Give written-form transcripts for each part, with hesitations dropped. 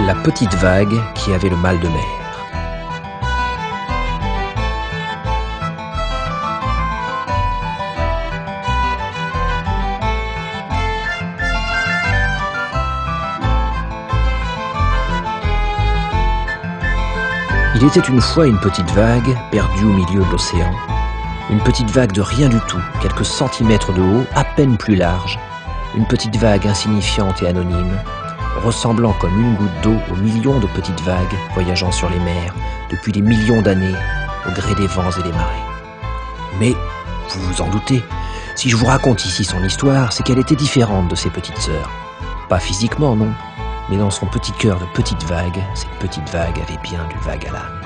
La petite vague qui avait le mal de mer. Il était une fois une petite vague perdue au milieu de l'océan. Une petite vague de rien du tout, quelques centimètres de haut, à peine plus large. Une petite vague insignifiante et anonyme, ressemblant comme une goutte d'eau aux millions de petites vagues voyageant sur les mers depuis des millions d'années au gré des vents et des marées. Mais, vous vous en doutez, si je vous raconte ici son histoire, c'est qu'elle était différente de ses petites sœurs. Pas physiquement, non, mais dans son petit cœur de petite vague, cette petite vague avait bien du vague à l'âme.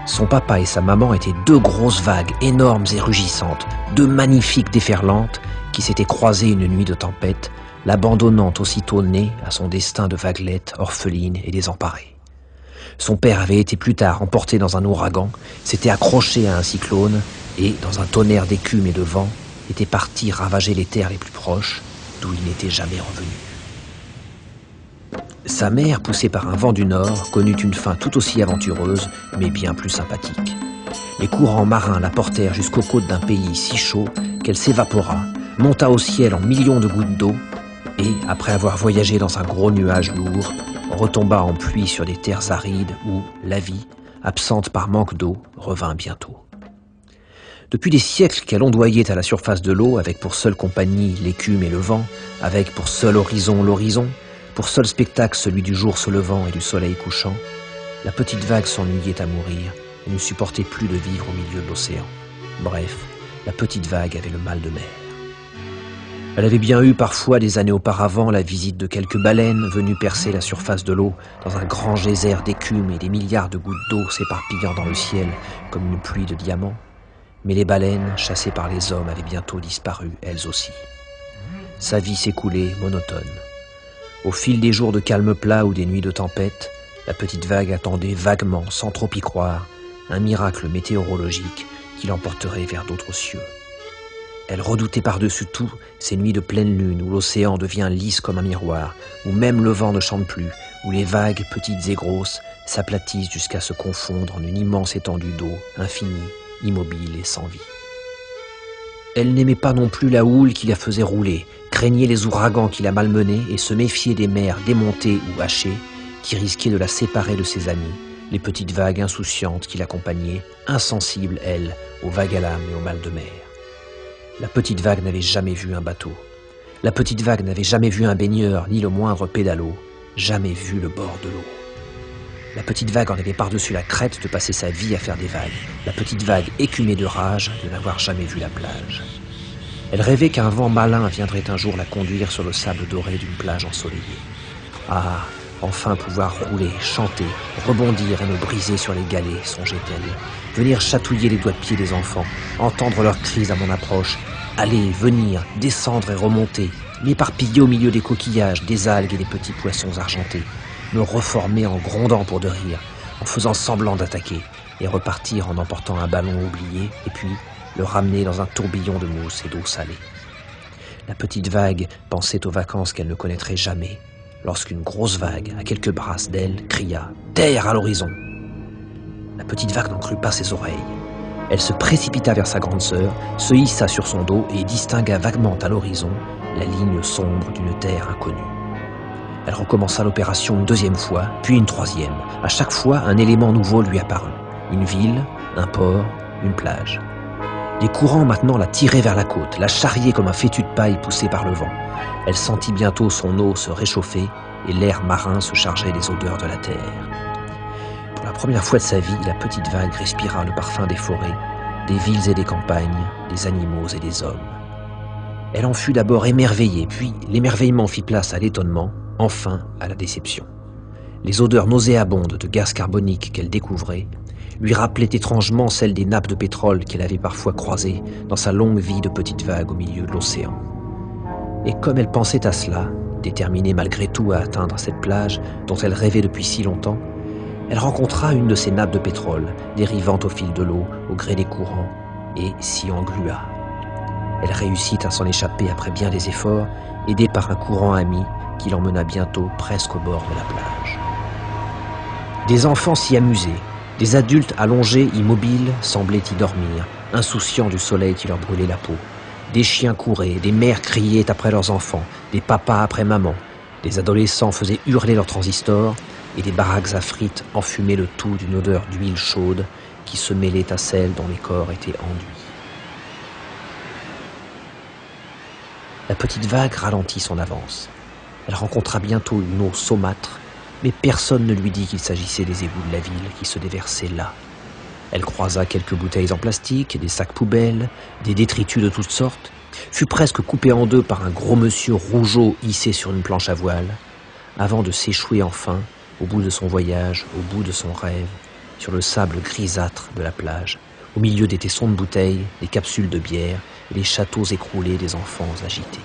Son papa et sa maman étaient deux grosses vagues énormes et rugissantes, deux magnifiques déferlantes qui s'étaient croisées une nuit de tempête, l'abandonnant aussitôt née à son destin de vaguelette, orpheline et désemparée. Son père avait été plus tard emporté dans un ouragan, s'était accroché à un cyclone et, dans un tonnerre d'écume et de vent, était parti ravager les terres les plus proches, d'où il n'était jamais revenu. Sa mère, poussée par un vent du nord, connut une fin tout aussi aventureuse, mais bien plus sympathique. Les courants marins la portèrent jusqu'aux côtes d'un pays si chaud qu'elle s'évapora, monta au ciel en millions de gouttes d'eau, et, après avoir voyagé dans un gros nuage lourd, retomba en pluie sur des terres arides où la vie, absente par manque d'eau, revint bientôt. Depuis des siècles qu'elle ondoyait à la surface de l'eau, avec pour seule compagnie l'écume et le vent, avec pour seul horizon l'horizon, pour seul spectacle celui du jour se levant et du soleil couchant, la petite vague s'ennuyait à mourir et ne supportait plus de vivre au milieu de l'océan. Bref, la petite vague avait le mal de mer. Elle avait bien eu parfois des années auparavant la visite de quelques baleines venues percer la surface de l'eau dans un grand geyser d'écume et des milliards de gouttes d'eau s'éparpillant dans le ciel comme une pluie de diamants. Mais les baleines, chassées par les hommes, avaient bientôt disparu, elles aussi. Sa vie s'écoulait monotone. Au fil des jours de calme plat ou des nuits de tempête, la petite vague attendait vaguement, sans trop y croire, un miracle météorologique qui l'emporterait vers d'autres cieux. Elle redoutait par-dessus tout ces nuits de pleine lune où l'océan devient lisse comme un miroir, où même le vent ne chante plus, où les vagues, petites et grosses, s'aplatissent jusqu'à se confondre en une immense étendue d'eau, infinie, immobile et sans vie. Elle n'aimait pas non plus la houle qui la faisait rouler, craignait les ouragans qui la malmenaient et se méfiait des mers démontées ou hachées qui risquaient de la séparer de ses amis, les petites vagues insouciantes qui l'accompagnaient, insensibles, elles, aux vagues à l'âme et au mal de mer. La petite vague n'avait jamais vu un bateau. La petite vague n'avait jamais vu un baigneur, ni le moindre pédalo, jamais vu le bord de l'eau. La petite vague en avait par-dessus la crête de passer sa vie à faire des vagues. La petite vague écumée de rage de n'avoir jamais vu la plage. Elle rêvait qu'un vent malin viendrait un jour la conduire sur le sable doré d'une plage ensoleillée. Ah, enfin pouvoir rouler, chanter, rebondir et me briser sur les galets, songeait-elle. Venir chatouiller les doigts de pied des enfants, entendre leurs cris à mon approche, aller, venir, descendre et remonter, m'éparpiller au milieu des coquillages, des algues et des petits poissons argentés, me reformer en grondant pour de rire, en faisant semblant d'attaquer, et repartir en emportant un ballon oublié, et puis le ramener dans un tourbillon de mousse et d'eau salée. La petite vague pensait aux vacances qu'elle ne connaîtrait jamais, lorsqu'une grosse vague, à quelques brasses d'elle, cria « Terre à l'horizon !» La petite vague n'en crut pas ses oreilles. Elle se précipita vers sa grande sœur, se hissa sur son dos et distingua vaguement à l'horizon la ligne sombre d'une terre inconnue. Elle recommença l'opération une deuxième fois, puis une troisième. À chaque fois, un élément nouveau lui apparut. Une ville, un port, une plage. Les courants maintenant la tiraient vers la côte, la charriaient comme un fétu de paille poussé par le vent. Elle sentit bientôt son eau se réchauffer et l'air marin se chargeait des odeurs de la terre. Pour la première fois de sa vie, la petite vague respira le parfum des forêts, des villes et des campagnes, des animaux et des hommes. Elle en fut d'abord émerveillée, puis l'émerveillement fit place à l'étonnement, enfin à la déception. Les odeurs nauséabondes de gaz carbonique qu'elle découvrait lui rappelaient étrangement celles des nappes de pétrole qu'elle avait parfois croisées dans sa longue vie de petite vague au milieu de l'océan. Et comme elle pensait à cela, déterminée malgré tout à atteindre cette plage dont elle rêvait depuis si longtemps, elle rencontra une de ces nappes de pétrole, dérivant au fil de l'eau, au gré des courants, et s'y englua. Elle réussit à s'en échapper après bien des efforts, aidée par un courant ami qui l'emmena bientôt presque au bord de la plage. Des enfants s'y amusaient, des adultes allongés, immobiles, semblaient y dormir, insouciants du soleil qui leur brûlait la peau. Des chiens couraient, des mères criaient après leurs enfants, des papas après maman, des adolescents faisaient hurler leurs transistors, et des baraques à frites enfumaient le tout d'une odeur d'huile chaude qui se mêlait à celle dont les corps étaient enduits. La petite vague ralentit son avance. Elle rencontra bientôt une eau saumâtre, mais personne ne lui dit qu'il s'agissait des égouts de la ville qui se déversaient là. Elle croisa quelques bouteilles en plastique, des sacs poubelles, des détritus de toutes sortes, fut presque coupée en deux par un gros monsieur rougeau hissé sur une planche à voile, avant de s'échouer enfin, au bout de son voyage, au bout de son rêve, sur le sable grisâtre de la plage, au milieu des tessons de bouteilles, des capsules de bière et les châteaux écroulés des enfants agités.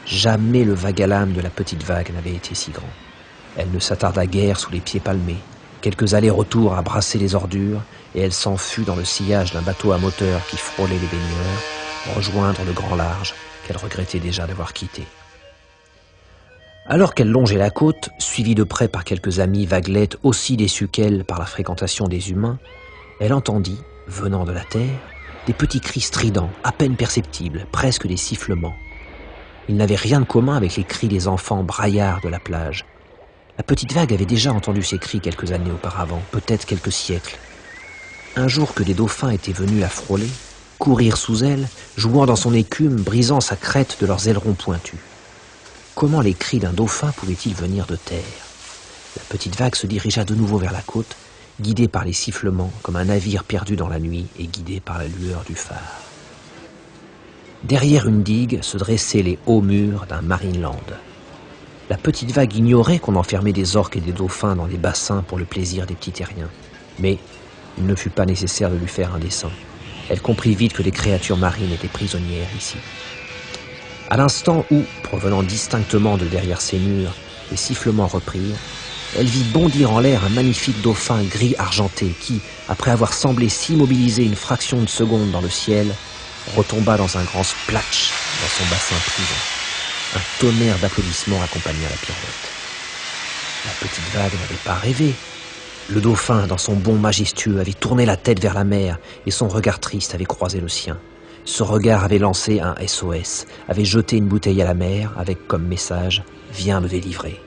Jamais le vague à l'âme de la petite vague n'avait été si grand. Elle ne s'attarda guère sous les pieds palmés, quelques allers-retours à brasser les ordures, et elle s'en fut dans le sillage d'un bateau à moteur qui frôlait les baigneurs, rejoindre le grand large qu'elle regrettait déjà d'avoir quitté. Alors qu'elle longeait la côte, suivie de près par quelques amis vaguelettes aussi déçus qu'elle par la fréquentation des humains, elle entendit, venant de la terre, des petits cris stridents, à peine perceptibles, presque des sifflements. Ils n'avaient rien de commun avec les cris des enfants braillards de la plage. La petite vague avait déjà entendu ces cris quelques années auparavant, peut-être quelques siècles. Un jour que des dauphins étaient venus la frôler, courir sous elle, jouant dans son écume, brisant sa crête de leurs ailerons pointus. Comment les cris d'un dauphin pouvaient-ils venir de terre? La petite vague se dirigea de nouveau vers la côte, guidée par les sifflements, comme un navire perdu dans la nuit et guidé par la lueur du phare. Derrière une digue se dressaient les hauts murs d'un Marineland. La petite vague ignorait qu'on enfermait des orques et des dauphins dans des bassins pour le plaisir des petits terriens. Mais il ne fut pas nécessaire de lui faire un dessin. Elle comprit vite que les créatures marines étaient prisonnières ici. À l'instant où, provenant distinctement de derrière ces murs, les sifflements reprirent, elle vit bondir en l'air un magnifique dauphin gris argenté qui, après avoir semblé s'immobiliser une fraction de seconde dans le ciel, retomba dans un grand splatch dans son bassin prison. Un tonnerre d'applaudissements accompagna la pirouette. La petite vague n'avait pas rêvé. Le dauphin, dans son bond majestueux, avait tourné la tête vers la mer et son regard triste avait croisé le sien. Ce regard avait lancé un SOS, avait jeté une bouteille à la mer avec comme message « Viens me délivrer ».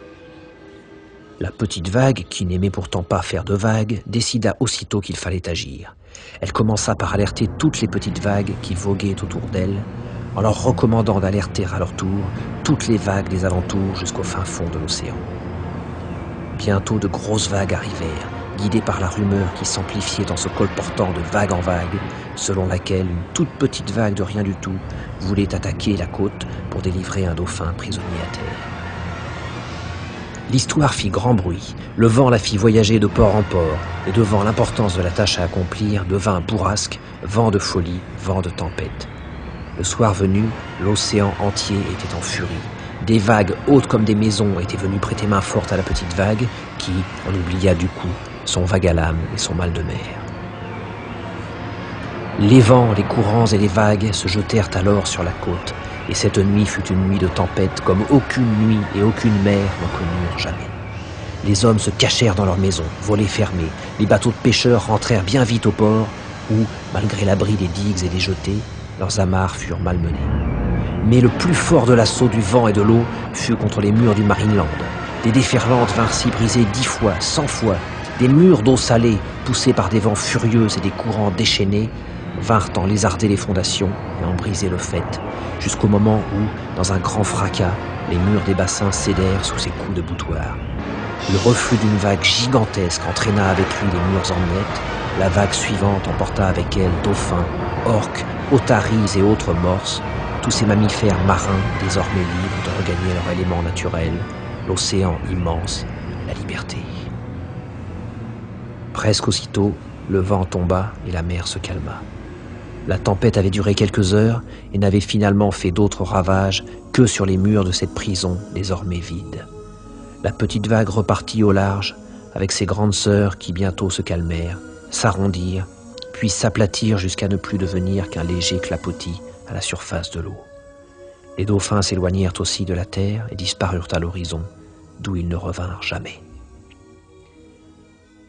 La petite vague, qui n'aimait pourtant pas faire de vagues, décida aussitôt qu'il fallait agir. Elle commença par alerter toutes les petites vagues qui voguaient autour d'elle, en leur recommandant d'alerter à leur tour toutes les vagues des alentours jusqu'au fin fond de l'océan. Bientôt de grosses vagues arrivèrent, guidées par la rumeur qui s'amplifiait en se colportant de vague en vague, selon laquelle une toute petite vague de rien du tout voulait attaquer la côte pour délivrer un dauphin prisonnier à terre. L'histoire fit grand bruit, le vent la fit voyager de port en port, et devant l'importance de la tâche à accomplir, devint bourrasque, vent de folie, vent de tempête. Le soir venu, l'océan entier était en furie. Des vagues hautes comme des maisons étaient venues prêter main forte à la petite vague, qui en oublia du coup son vague à l'âme et son mal de mer. Les vents, les courants et les vagues se jetèrent alors sur la côte, et cette nuit fut une nuit de tempête comme aucune nuit et aucune mer n'en connurent jamais. Les hommes se cachèrent dans leurs maisons, volets fermés, les bateaux de pêcheurs rentrèrent bien vite au port, où, malgré l'abri des digues et des jetées, leurs amarres furent malmenées. Mais le plus fort de l'assaut du vent et de l'eau fut contre les murs du Marineland. Des déferlantes vinrent s'y briser 10 fois, 100 fois, des murs d'eau salée, poussés par des vents furieux et des courants déchaînés, vinrent en lézarder les fondations et en briser le faîte, jusqu'au moment où, dans un grand fracas, les murs des bassins cédèrent sous ses coups de boutoir. Le reflux d'une vague gigantesque entraîna avec lui les murs en miettes, la vague suivante emporta avec elle dauphins, orques, otaries et autres morses, tous ces mammifères marins désormais libres de regagner leur élément naturel, l'océan immense, la liberté. Presque aussitôt, le vent tomba et la mer se calma. La tempête avait duré quelques heures et n'avait finalement fait d'autres ravages que sur les murs de cette prison désormais vide. La petite vague repartit au large avec ses grandes sœurs qui bientôt se calmèrent, s'arrondirent, puis s'aplatirent jusqu'à ne plus devenir qu'un léger clapotis à la surface de l'eau. Les dauphins s'éloignèrent aussi de la terre et disparurent à l'horizon, d'où ils ne revinrent jamais.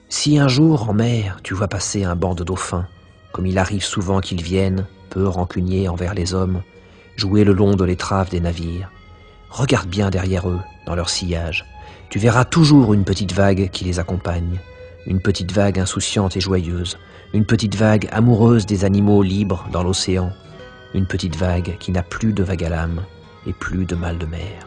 Si un jour, en mer, tu vois passer un banc de dauphins, comme il arrive souvent qu'ils viennent, peu rancuniers envers les hommes, jouer le long de l'étrave des navires, regarde bien derrière eux, dans leur sillage. Tu verras toujours une petite vague qui les accompagne, une petite vague insouciante et joyeuse, une petite vague amoureuse des animaux libres dans l'océan, une petite vague qui n'a plus de vague à l'âme et plus de mal de mer.